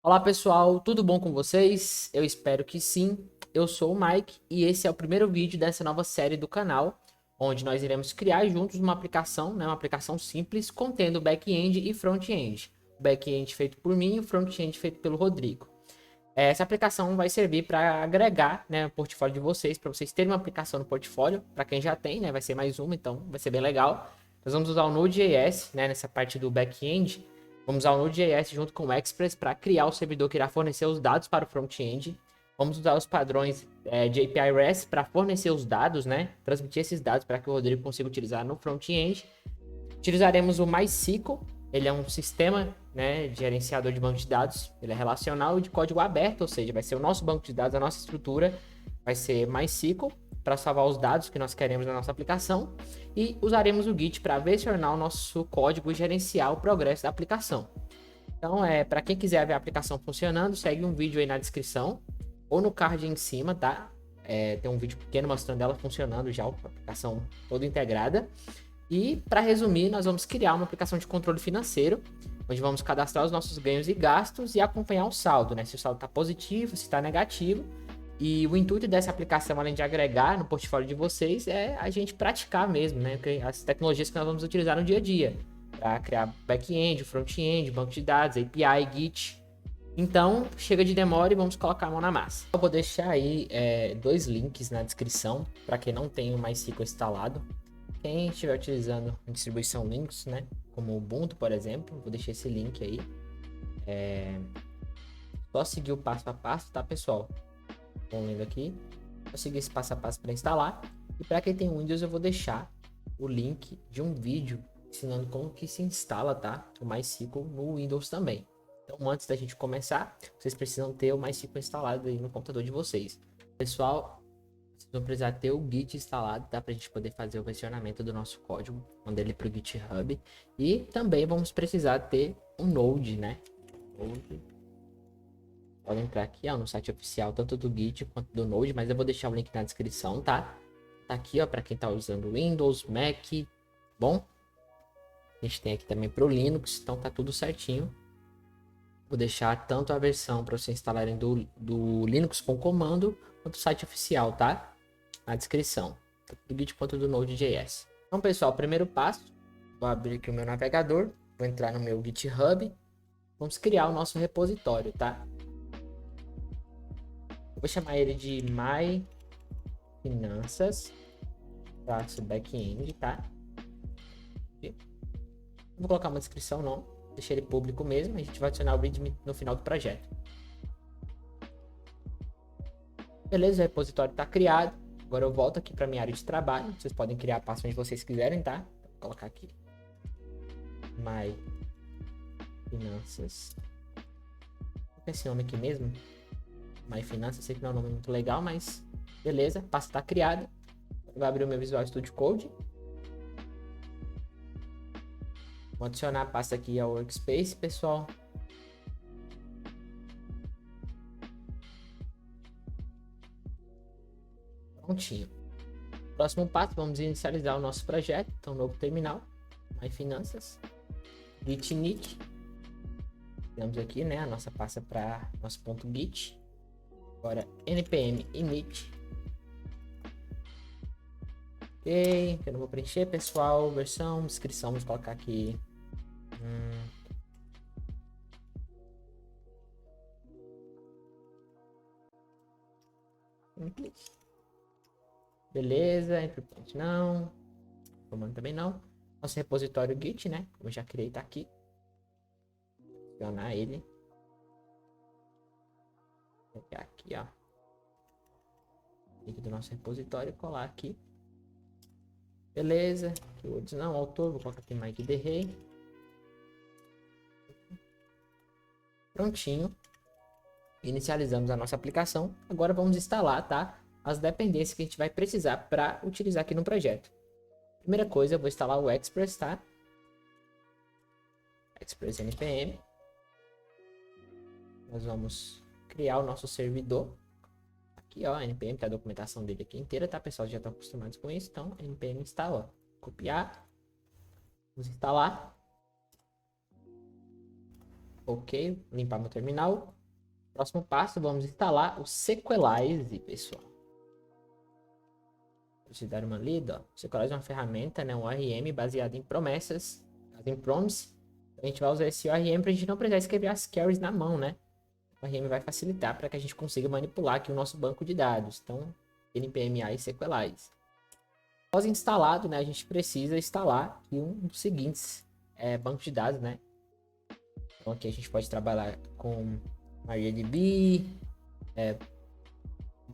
Olá pessoal, tudo bom com vocês? Eu espero que sim. Eu sou o Mike e esse é o primeiro vídeo dessa nova série do canal, onde nós iremos criar juntos uma aplicação, uma aplicação simples contendo back-end e front-end. O back-end feito por mim e o front-end feito pelo Rodrigo. Essa aplicação vai servir para agregar, o portfólio de vocês, para vocês terem uma aplicação no portfólio. Para quem já tem, vai ser mais uma, então vai ser bem legal. Nós vamos usar o Node.js, nessa parte do back-end. Vamos usar o Node.js junto com o Express para criar o servidor que irá fornecer os dados para o front-end. Vamos usar os padrões de API REST para fornecer os dados, transmitir esses dados para que o Rodrigo consiga utilizar no front-end. Utilizaremos o MySQL, ele é um sistema de gerenciador de banco de dados, ele é relacional e de código aberto, ou seja, vai ser o nosso banco de dados, a nossa estrutura vai ser MySQL para salvar os dados que nós queremos na nossa aplicação, e usaremos o Git para versionar o nosso código e gerenciar o progresso da aplicação. Então, para quem quiser ver a aplicação funcionando, segue um vídeo aí na descrição ou no card em cima, tá? Tem um vídeo pequeno mostrando ela funcionando já, a aplicação toda integrada. E, para resumir, nós vamos criar uma aplicação de controle financeiro, onde vamos cadastrar os nossos ganhos e gastos e acompanhar o saldo, Se o saldo está positivo, se está negativo. E o intuito dessa aplicação, além de agregar no portfólio de vocês, é a gente praticar mesmo, as tecnologias que nós vamos utilizar no dia a dia, para criar back-end, front-end, banco de dados, API, Git. Então, chega de demora e vamos colocar a mão na massa. Eu vou deixar aí dois links na descrição, para quem não tem o MySQL instalado. Quem estiver utilizando a distribuição Linux, como o Ubuntu, por exemplo, vou deixar esse link aí. Só seguir o passo a passo, tá, pessoal? Vamos lendo aqui. Vou seguir esse passo a passo para instalar. E para quem tem Windows, eu vou deixar o link de um vídeo ensinando como que se instala, tá? O MySQL no Windows também. Então, antes da gente começar, vocês precisam ter o MySQL instalado aí no computador de vocês. Pessoal, vocês vão precisar ter o Git instalado, tá? Pra gente poder fazer o versionamento do nosso código, mandar ele pro GitHub. E também vamos precisar ter um Node, Node. Pode entrar aqui, no site oficial, tanto do Git quanto do Node, mas eu vou deixar o link na descrição, tá? Tá aqui, para quem tá usando Windows, Mac, bom? A gente tem aqui também pro Linux, então tá tudo certinho. Vou deixar tanto a versão para vocês instalarem do Linux com comando, quanto o site oficial, tá? Na descrição, tanto do Git quanto do Node.js. Então, pessoal, primeiro passo, vou abrir aqui o meu navegador, vou entrar no meu GitHub, vamos criar o nosso repositório, tá? Vou chamar ele de My Finanças Backend, tá? Não vou colocar uma descrição não, deixei ele público mesmo. A gente vai adicionar o readme no final do projeto. Beleza, o repositório está criado. Agora eu volto aqui para minha área de trabalho. Vocês podem criar a pasta onde vocês quiserem, tá? Vou colocar aqui My Finanças. Vou esse nome aqui mesmo. My Finanças, sei que não é um nome muito legal, mas beleza, a pasta está criada. Vou abrir o meu Visual Studio Code. Vou adicionar a pasta aqui ao Workspace, pessoal. Prontinho. Próximo passo, vamos inicializar o nosso projeto. Então, novo terminal, My Finanças, Git init. Temos aqui, a nossa pasta para nosso ponto Git. Agora, npm init. Ok, eu não vou preencher, pessoal. Versão, descrição, vamos colocar aqui. Beleza, entry point não. Comando também não. Nosso repositório Git, como eu já criei, tá aqui. Adicionar ele. Vou pegar aqui, ó. Link do nosso repositório e colar aqui. Beleza. Keywords não, autor, vou colocar aqui Mike Derrey. Prontinho. Inicializamos a nossa aplicação. Agora vamos instalar, tá? As dependências que a gente vai precisar para utilizar aqui no projeto. Primeira coisa, eu vou instalar o Express, tá? Express npm. Nós vamos criar o nosso servidor. Aqui, ó, npm, tá a documentação dele aqui inteira, tá, pessoal? Já estão acostumados com isso, então npm instala, ó. Copiar. Vamos instalar. Ok, limpar meu terminal. Próximo passo, vamos instalar o Sequelize, pessoal. Vou dar uma lida. O Sequelize é uma ferramenta, né, um ORM baseado em promessas, em prompts. A gente vai usar esse ORM para a gente não precisar escrever as carries na mão, né? O ORM vai facilitar para que a gente consiga manipular aqui o nosso banco de dados. Então, npma e Sequelize. Após instalado, né, a gente precisa instalar aqui um dos seguintes bancos de dados, né? Então aqui a gente pode trabalhar com MariaDB,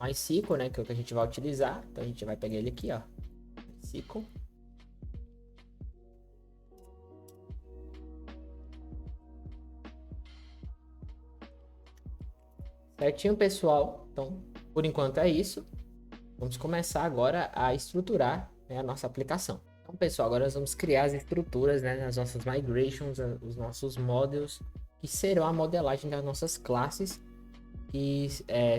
MySQL, né, que é o que a gente vai utilizar. Então a gente vai pegar ele aqui, ó, MySQL. Certinho, pessoal. Então, por enquanto é isso. Vamos começar agora a estruturar, né, a nossa aplicação. Então, pessoal, agora nós vamos criar as estruturas, né, nas nossas migrations, os nossos models, que serão a modelagem das nossas classes, que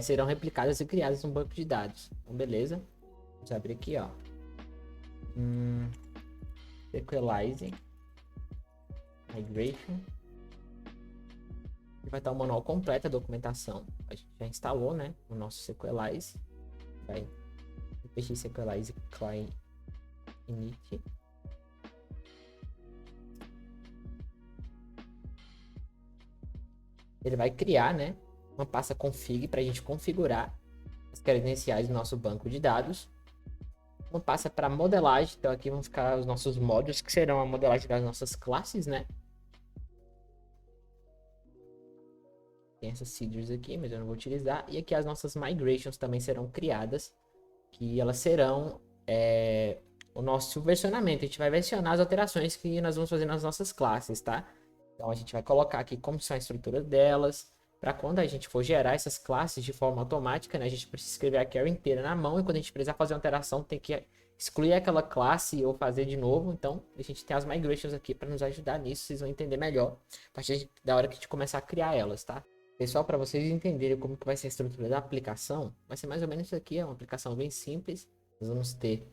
serão replicadas e criadas no banco de dados. Então, beleza. Vamos abrir aqui, ó. Sequelize. Migration. Aqui vai estar o manual completo, a documentação. A gente já instalou, né, o nosso Sequelize. Vai repetir Sequelize client init. Ele vai criar, né, uma pasta config para a gente configurar as credenciais do nosso banco de dados. Uma pasta para modelagem, então aqui vão ficar os nossos módulos, que serão a modelagem das nossas classes, né. Tem essas seeders aqui, mas eu não vou utilizar. E aqui as nossas migrations também serão criadas, que elas serão o nosso versionamento. A gente vai versionar as alterações que nós vamos fazer nas nossas classes, tá? Então a gente vai colocar aqui como são a estrutura delas, para quando a gente for gerar essas classes de forma automática, né? A gente precisa escrever a carry inteira na mão, e quando a gente precisar fazer uma alteração, tem que excluir aquela classe ou fazer de novo. Então a gente tem as migrations aqui para nos ajudar nisso, vocês vão entender melhor a partir da hora que a gente começar a criar elas, tá? Pessoal, para vocês entenderem como que vai ser a estrutura da aplicação, vai ser mais ou menos isso aqui, é uma aplicação bem simples. Nós vamos ter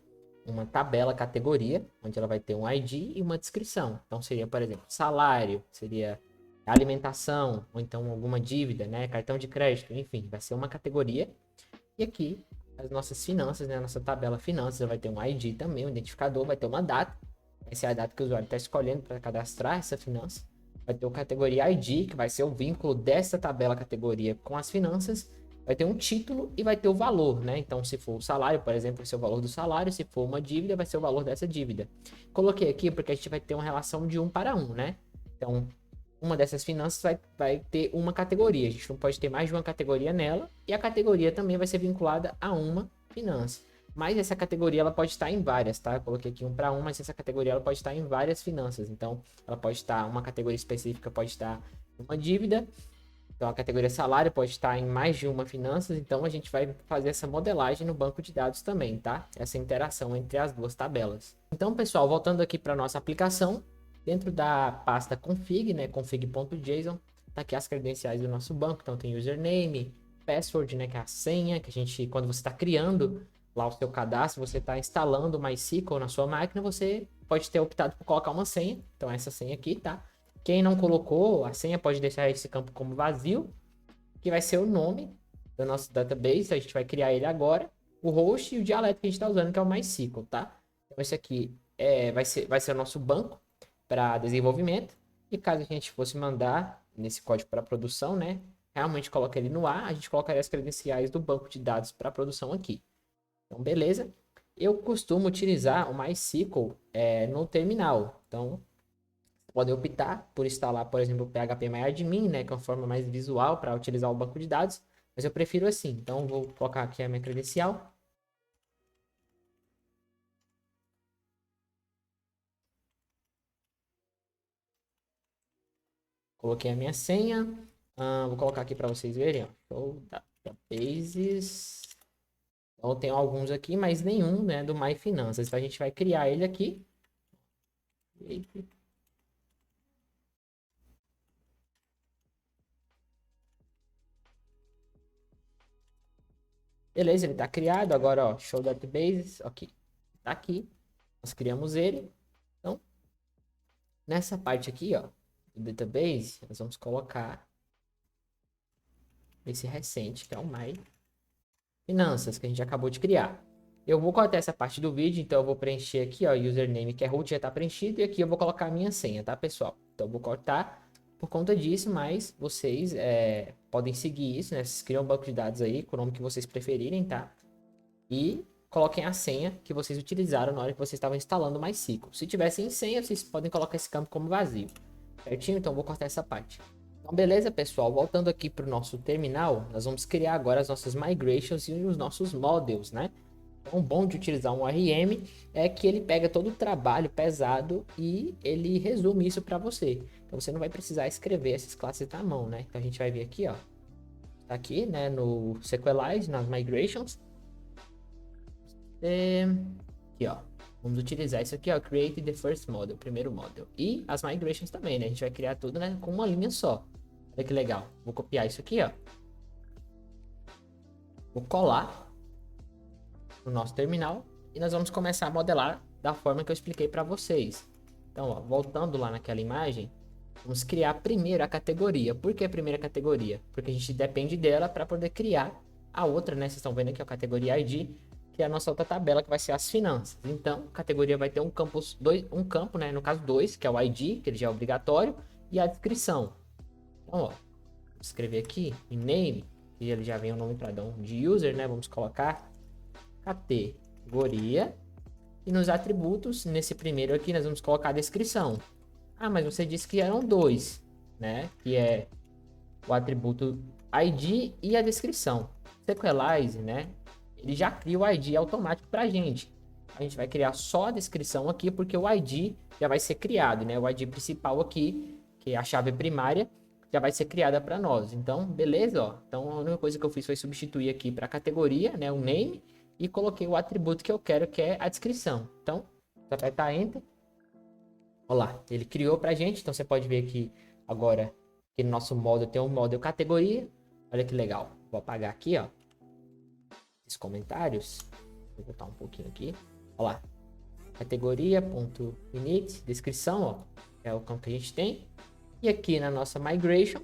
uma tabela categoria, onde ela vai ter um ID e uma descrição. Então seria, por exemplo, salário, seria alimentação, ou então alguma dívida, né, cartão de crédito, enfim, vai ser uma categoria. E aqui as nossas finanças, né, a nossa tabela finanças vai ter um ID também, um identificador, vai ter uma data. Essa é a data que o usuário está escolhendo para cadastrar essa finança. Vai ter o categoria ID, que vai ser o vínculo dessa tabela categoria com as finanças. Vai ter um título e vai ter o valor, né? Então, se for o salário, por exemplo, vai ser o valor do salário. Se for uma dívida, vai ser o valor dessa dívida. Coloquei aqui porque a gente vai ter uma relação de 1 para 1, né? Então, uma dessas finanças vai ter uma categoria. A gente não pode ter mais de uma categoria nela. E a categoria também vai ser vinculada a uma finança. Mas essa categoria ela pode estar em várias, tá? Eu coloquei aqui 1 para 1, mas essa categoria ela pode estar em várias finanças. Então, ela pode estar, uma categoria específica pode estar em uma dívida. Então, a categoria salário pode estar em mais de uma finanças. Então, a gente vai fazer essa modelagem no banco de dados também, tá? Essa interação entre as duas tabelas. Então, pessoal, voltando aqui para nossa aplicação, dentro da pasta config, né? config.json, tá aqui as credenciais do nosso banco. Então, tem username, password, né? Que é a senha que a gente, quando você está criando lá o seu cadastro, você está instalando o MySQL na sua máquina, você pode ter optado por colocar uma senha. Então, essa senha aqui, tá? Quem não colocou a senha pode deixar esse campo como vazio, que vai ser o nome do nosso database. A gente vai criar ele agora, o host e o dialeto que a gente está usando, que é o MySQL, tá? Então, esse aqui vai ser o nosso banco para desenvolvimento. E caso a gente fosse mandar nesse código para produção, né? Realmente coloca ele no ar, a gente colocaria as credenciais do banco de dados para produção aqui. Então, beleza. Eu costumo utilizar o MySQL no terminal. Então, podem optar por instalar, por exemplo, o phpMyAdmin, né, que é uma forma mais visual para utilizar o banco de dados, mas eu prefiro assim. Então, vou colocar aqui a minha credencial. Coloquei a minha senha. Vou colocar aqui para vocês verem, ó. Show databases. Então, eu tenho alguns aqui, mas nenhum, né, do MyFinanças. Então, a gente vai criar ele aqui. Beleza, ele está criado. Agora, ó, show databases. Ok, tá aqui. Nós criamos ele. Então, nessa parte aqui, ó, do database, nós vamos colocar esse recente, que é o My Finanças, que a gente acabou de criar. Eu vou cortar essa parte do vídeo, então eu vou preencher aqui, ó, username que é root já está preenchido, e aqui eu vou colocar a minha senha, tá, pessoal? Então eu vou cortar por conta disso, mas vocês podem seguir isso, né? Vocês criam um banco de dados aí, com o nome que vocês preferirem, tá? E coloquem a senha que vocês utilizaram na hora que vocês estavam instalando o MySQL. Se tivessem senha, vocês podem colocar esse campo como vazio, certinho? Então eu vou cortar essa parte. Então, beleza, pessoal? Voltando aqui para o nosso terminal, nós vamos criar agora as nossas migrations e os nossos models, né? Então, o bom de utilizar um ORM é que ele pega todo o trabalho pesado e ele resume isso para você. Então, você não vai precisar escrever essas classes na mão, né? Então, a gente vai vir aqui, ó. Tá aqui, né? No SQLite, nas migrations. Aqui, ó. Vamos utilizar isso aqui, ó. Create the first model, primeiro model. E as migrations também, né? A gente vai criar tudo, né, com uma linha só. Olha que legal. Vou copiar isso aqui, ó. Vou colar no nosso terminal e nós vamos começar a modelar da forma que eu expliquei para vocês. Então, ó, voltando lá naquela imagem, vamos criar primeiro a categoria. Por que a primeira categoria? Porque a gente depende dela para poder criar a outra, né? Vocês estão vendo aqui a categoria ID, que é a nossa outra tabela, que vai ser as finanças. Então, a categoria vai ter um campo, né? No caso 2, que é o ID, que ele já é obrigatório, e a descrição. Então, ó, vou escrever aqui em name, e ele já vem o nome padrão de user, né? Vamos colocar categoria. E nos atributos, nesse primeiro aqui, nós vamos colocar a descrição. Ah, mas você disse que eram dois, né? Que é o atributo ID e a descrição. SQLite, né? Ele já cria o ID automático para a gente. A gente vai criar só a descrição aqui, porque o ID já vai ser criado, né? O ID principal aqui, que é a chave primária, já vai ser criada para nós. Então, beleza, ó. Então, a única coisa que eu fiz foi substituir aqui para a categoria, né? O name, e coloquei o atributo que eu quero, que é a descrição. Então, você apertar Enter. Olha lá, ele criou para a gente. Então, você pode ver aqui agora que no nosso model tem um model categoria. Olha que legal. Vou apagar aqui, ó, esses comentários. Vou botar um pouquinho aqui. Olha lá. Categoria.init, descrição, ó. É o campo que a gente tem. E aqui na nossa migration,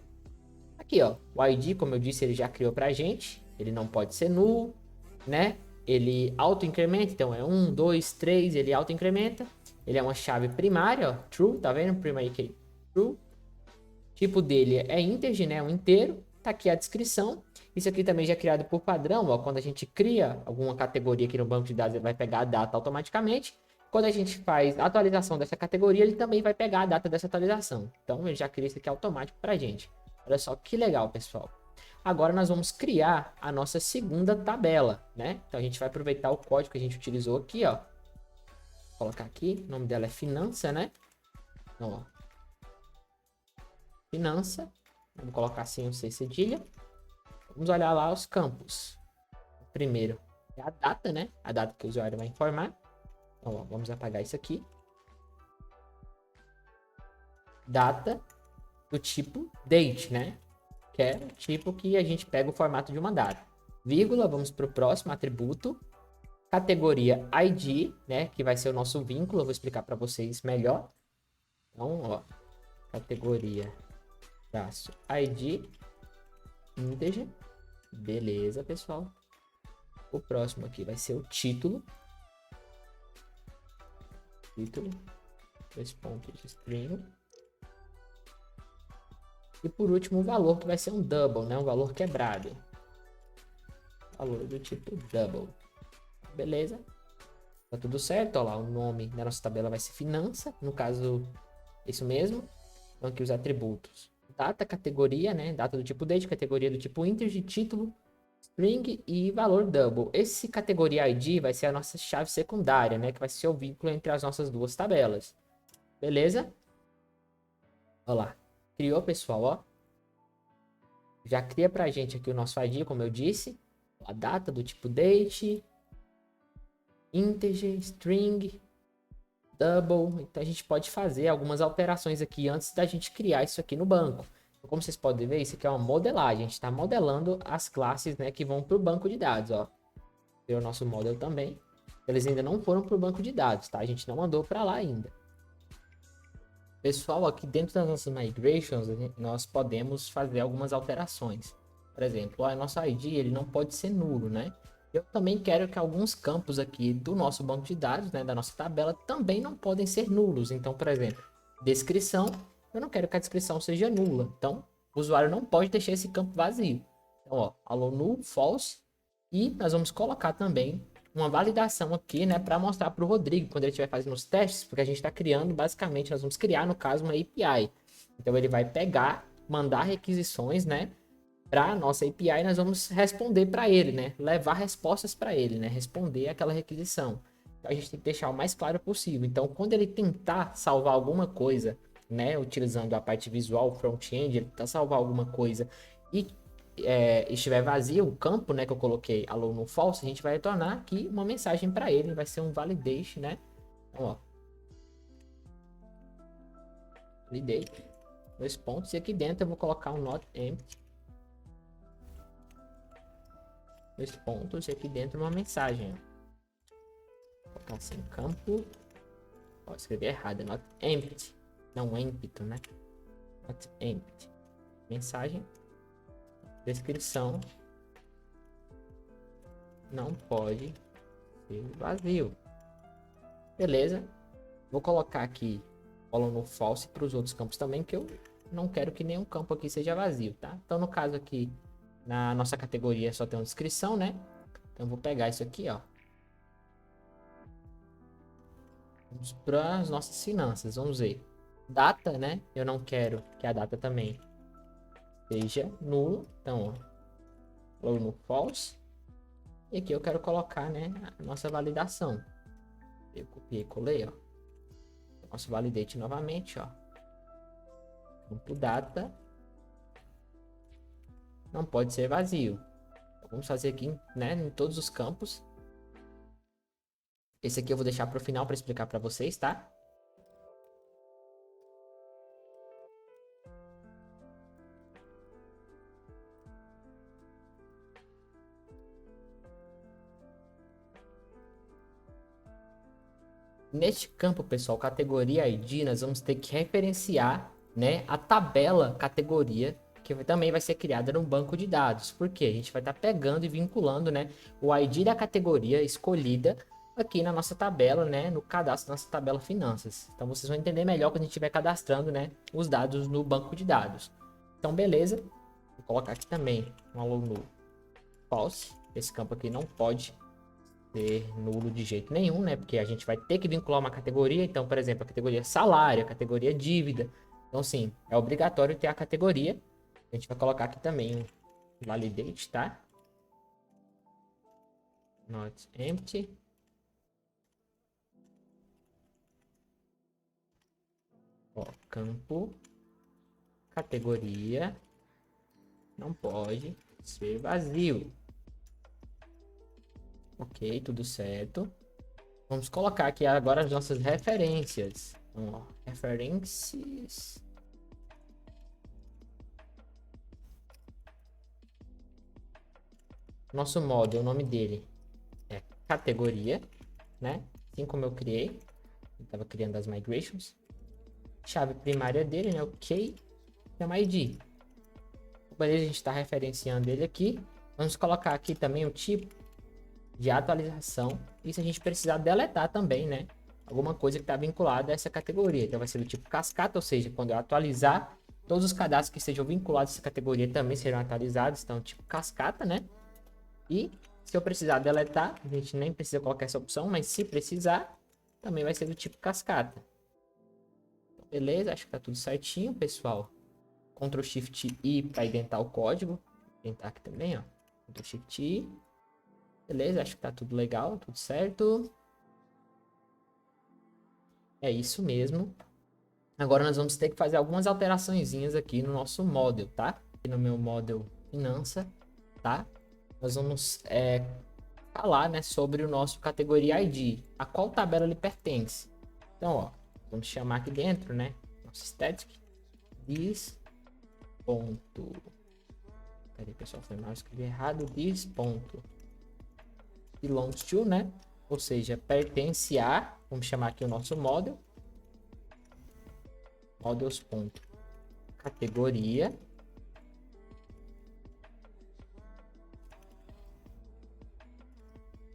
aqui, ó, o ID, como eu disse, ele já criou pra gente. Ele não pode ser null, né? Ele auto-incrementa, então é 1, 2, 3, ele auto-incrementa. Ele é uma chave primária, ó, true, tá vendo? Primary key, true. Tipo dele é integer, né? Um inteiro. Tá aqui a descrição. Isso aqui também já é criado por padrão, ó. Quando a gente cria alguma categoria aqui no banco de dados, ele vai pegar a data automaticamente. Quando a gente faz a atualização dessa categoria, ele também vai pegar a data dessa atualização. Então, ele já cria isso aqui automático pra gente. Olha só que legal, pessoal. Agora, nós vamos criar a nossa segunda tabela, né? Então, a gente vai aproveitar o código que a gente utilizou aqui, ó. Vou colocar aqui, o nome dela é finança, né? Então, ó. Finança. Vou colocar assim um C cedilha. Vamos olhar lá os campos. O primeiro é a data, né? A data que o usuário vai informar. Então, ó, vamos apagar isso aqui. Data do tipo date, né? Que é o tipo que a gente pega o formato de uma data. Vírgula, vamos para o próximo atributo. Categoria ID, né? Que vai ser o nosso vínculo. Eu vou explicar para vocês melhor. Então, ó. Categoria traço ID integer. Beleza, pessoal. O próximo aqui vai ser o título. Título. 2 pontos de string. E por último o valor, que vai ser um double, né? Um valor quebrado. Valor do tipo double. Beleza. Tá tudo certo, ó lá. O nome da nossa tabela vai ser finança. No caso, isso mesmo. Então aqui os atributos. Data, categoria, né? Data do tipo date, categoria do tipo integer, título, string e valor double. Esse categoria ID vai ser a nossa chave secundária, né? Que vai ser o vínculo entre as nossas duas tabelas. Beleza? Olha lá. Criou, pessoal, ó. Já cria pra gente aqui o nosso ID, como eu disse. A data do tipo date, integer, string, double. Então a gente pode fazer algumas alterações aqui antes da gente criar isso aqui no banco. Então, como vocês podem ver, isso aqui é uma modelagem. A gente está modelando as classes, né, que vão para o banco de dados, ó. Tem o nosso model também. Eles ainda não foram para o banco de dados, tá? A gente não mandou para lá ainda. Pessoal, aqui dentro das nossas migrations, nós podemos fazer algumas alterações. Por exemplo, o nosso ID ele não pode ser nulo, né? Eu também quero que alguns campos aqui do nosso banco de dados, né, da nossa tabela, também não podem ser nulos. Então, por exemplo, descrição, eu não quero que a descrição seja nula. Então, o usuário não pode deixar esse campo vazio. Então, ó, allo null, false. E nós vamos colocar também uma validação aqui, né, para mostrar para o Rodrigo quando ele estiver fazendo os testes, porque a gente está criando, basicamente, nós vamos criar, no caso, uma API. Então, ele vai pegar, mandar requisições, né, para a nossa API e nós vamos responder para ele, né, levar respostas para ele, né, responder aquela requisição. Então, a gente tem que deixar o mais claro possível. Então, quando ele tentar salvar alguma coisa, né, utilizando a parte visual, front-end, ele tentar salvar alguma coisa e estiver vazio o campo, né, que eu coloquei allo no false, a gente vai retornar aqui uma mensagem para ele, vai ser um validate, né? Então, ó, validate, 2 pontos, e aqui dentro eu vou colocar um not empty, 2 pontos, e aqui dentro uma mensagem, ó. Vou colocar assim, campo, ó, escrevi errado, é not empty, não empty, né? Not empty, mensagem, descrição, não pode ser vazio. Beleza. Vou colocar aqui colon no false para os outros campos também, que eu não quero que nenhum campo aqui seja vazio, tá? Então, no caso aqui, na nossa categoria só tem uma descrição, né? Então, eu vou pegar isso aqui, ó. Vamos para as nossas finanças, vamos ver. Data, né? Eu não quero que a data também seja nulo. Então, ó, no false. E aqui eu quero colocar, né, a nossa validação. Eu copiei e colei, ó. Nosso validate novamente, ó. Campo data. Não pode ser vazio. Então, vamos fazer aqui, né, em todos os campos. Esse aqui eu vou deixar para o final para explicar para vocês, tá? Neste campo, pessoal, categoria ID, nós vamos ter que referenciar, né, a tabela categoria, que também vai ser criada no banco de dados. Porque a gente vai estar pegando e vinculando, né, o ID da categoria escolhida aqui na nossa tabela, né, no cadastro da nossa tabela finanças. Então vocês vão entender melhor quando a gente estiver cadastrando, né, os dados no banco de dados. Então, beleza. Vou colocar aqui também um aluno false. Esse campo aqui não pode ser nulo de jeito nenhum, né? Porque a gente vai ter que vincular uma categoria. Então, por exemplo, a categoria salário, a categoria dívida. Então, sim, é obrigatório ter a categoria. A gente vai colocar aqui também um validate, tá? Not empty. Ó, campo, categoria, não pode ser vazio. Ok, tudo certo. Vamos colocar aqui agora as nossas referências. Então, ó, referências. Nosso módulo, o nome dele é categoria, né? Assim como eu criei. Eu estava criando as migrations. Chave primária dele, né? Ok. Chama ID. Beleza, a gente está referenciando ele aqui. Vamos colocar aqui também o tipo de atualização. E se a gente precisar deletar também, né? Alguma coisa que está vinculada a essa categoria. Então vai ser do tipo cascata, ou seja, quando eu atualizar, todos os cadastros que sejam vinculados a essa categoria também serão atualizados. Então, tipo cascata, né? E se eu precisar deletar, a gente nem precisa colocar essa opção, mas se precisar, também vai ser do tipo cascata. Então, beleza, acho que tá tudo certinho, pessoal. Ctrl Shift I para indentar o código. Vou indentar aqui também, ó. Ctrl Shift I. Beleza, acho que tá tudo legal, tudo certo. É isso mesmo. Agora nós vamos ter que fazer algumas alteraçõezinhas aqui no nosso model, tá? Aqui no meu model finança, tá? Nós vamos falar, né, sobre o nosso categoria ID, a qual tabela ele pertence. Então, ó, vamos chamar aqui dentro, né, nosso static this ponto. Peraí, pessoal, foi mal, eu escrevi errado. This ponto belongs to, né? Ou seja, pertence a, vamos chamar aqui o nosso model. models.categoria.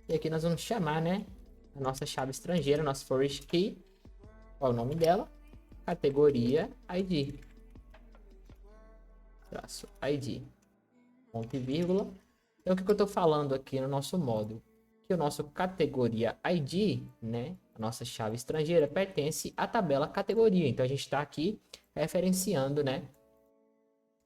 E aqui nós vamos chamar, né, a nossa chave estrangeira, nossa forest key. Qual é o nome dela? Categoria ID. Traço ID. Ponto e vírgula. Então, o que eu estou falando aqui no nosso módulo? Que o nosso categoria ID, né, a nossa chave estrangeira, pertence à tabela categoria. Então, a gente está aqui referenciando, né,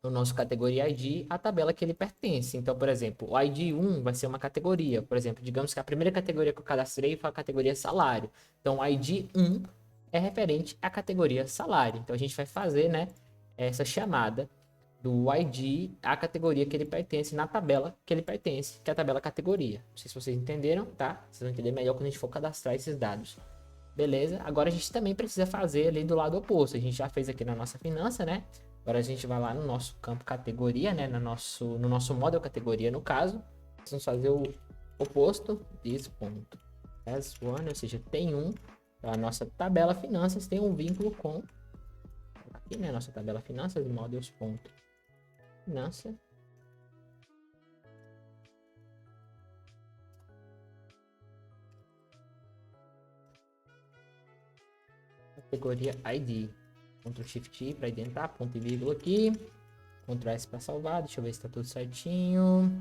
no nosso categoria ID, a tabela que ele pertence. Então, por exemplo, o ID 1 vai ser uma categoria. Por exemplo, digamos que a primeira categoria que eu cadastrei foi a categoria salário. Então, o ID 1 é referente à categoria salário. Então, a gente vai fazer, né, essa chamada do ID à categoria que ele pertence na tabela que ele pertence, que é a tabela categoria. Não sei se vocês entenderam, tá? Vocês vão entender melhor quando a gente for cadastrar esses dados. Beleza? Agora a gente também precisa fazer ali do lado oposto. A gente já fez aqui na nossa finança, né? Agora a gente vai lá no nosso campo categoria, né? No nosso model categoria, no caso. Vamos fazer o oposto. This.as1, ou seja, tem um. A nossa tabela finanças tem um vínculo com... Aqui, né? Nossa tabela finanças, models.finança. Categoria ID. Ctrl Shift I para identar, ponto e vírgula aqui. Ctrl S para salvar, deixa eu ver se está tudo certinho.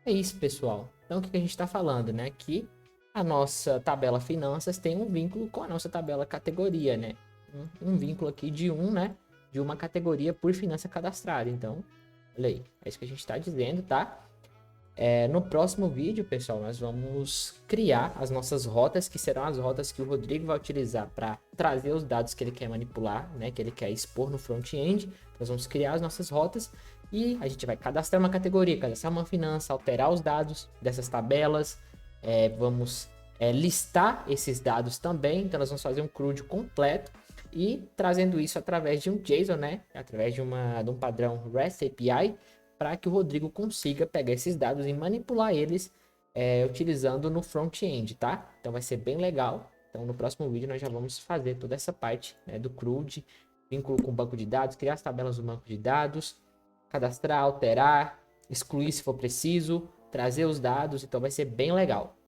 É isso, pessoal. Então, o que a gente está falando, né? Que a nossa tabela finanças tem um vínculo com a nossa tabela categoria, né? Um vínculo aqui de né? De uma categoria por finança cadastrada. Então, olha aí. É isso que a gente está dizendo, tá? No próximo vídeo, pessoal, nós vamos criar as nossas rotas, que serão as rotas que o Rodrigo vai utilizar para trazer os dados que ele quer manipular, né, que ele quer expor no front-end. Nós vamos criar as nossas rotas e a gente vai cadastrar uma categoria, cadastrar uma finança, alterar os dados dessas tabelas, vamos listar esses dados também. Então, nós vamos fazer um CRUD completo e trazendo isso através de um JSON, né, através de um padrão REST API, para que o Rodrigo consiga pegar esses dados e manipular eles utilizando no front-end, tá? Então vai ser bem legal. Então no próximo vídeo nós já vamos fazer toda essa parte, né, do CRUD, vínculo com o banco de dados, criar as tabelas do banco de dados, cadastrar, alterar, excluir se for preciso, trazer os dados. Então vai ser bem legal.